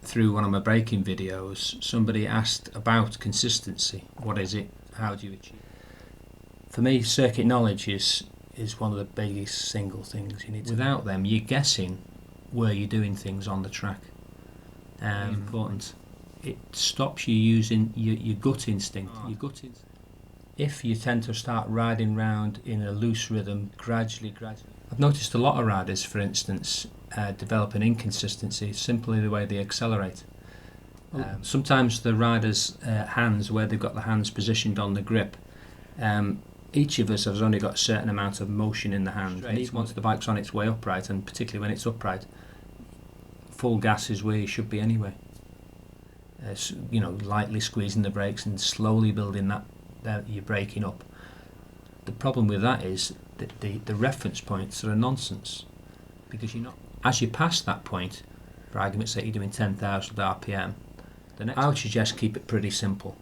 through one of my braking videos, somebody asked about consistency. What is it? How do you achieve it? For me, circuit knowledge is one of the biggest single things you need to Without them, you're guessing where you're doing things on the track. Important. It stops you using your gut instinct. If you tend to start riding round in a loose rhythm, gradually. I've noticed a lot of riders, for instance, develop an inconsistency simply the way they accelerate. Sometimes the rider's hands, where they've got the hands positioned on the grip, each of us has only got a certain amount of motion in the hand. Once the bike's on its way upright, and particularly when it's upright, full gas is where you should be anyway. Lightly squeezing the brakes and slowly building that you're braking up. The problem with that is that the reference points are a nonsense, because as you pass that point, for argument's sake, you're doing 10,000 RPM. I would suggest keep it pretty simple.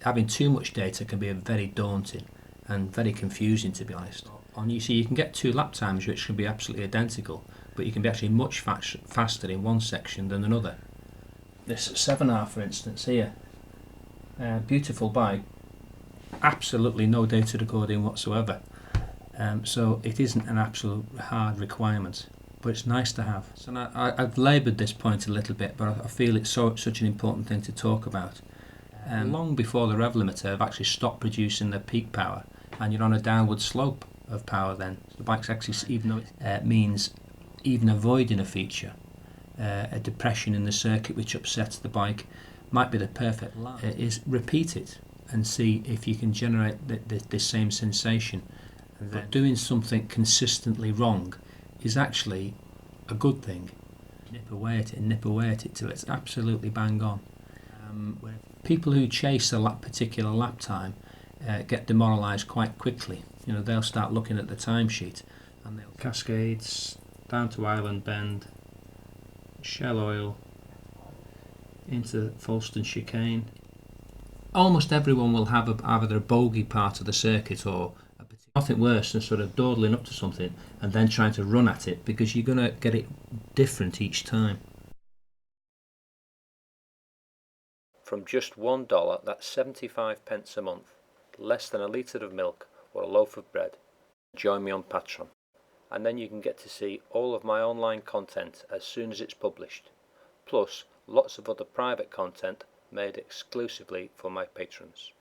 Having too much data can be very daunting and very confusing, to be honest. You can get 2 lap times which can be absolutely identical, but you can be actually much faster in one section than another. This 7R, for instance, here, beautiful bike, absolutely no data recording whatsoever. So it isn't an absolute hard requirement, but it's nice to have. So now, I've laboured this point a little bit, but I feel it's such an important thing to talk about. Long before the rev limiter have actually stopped producing the peak power, and you're on a downward slope of power then. The bike's actually, even though it means even avoiding a feature, a depression in the circuit which upsets the bike, might be the perfect line. Is repeat it and see if you can generate the same sensation. But doing something consistently wrong is actually a good thing. Nip away at it till it's absolutely bang on. People who chase a particular lap time get demoralised quite quickly. They'll start looking at the timesheet and they'll Cascades down to Island Bend, Shell Oil into Folkestone Chicane. Almost everyone will have either a bogey part of the circuit or nothing worse than sort of dawdling up to something and then trying to run at it, because you're going to get it different each time. From just $1, that's 75 pence a month, less than a litre of milk or a loaf of bread. Join me on Patreon, and then you can get to see all of my online content as soon as it's published, plus lots of other private content made exclusively for my patrons.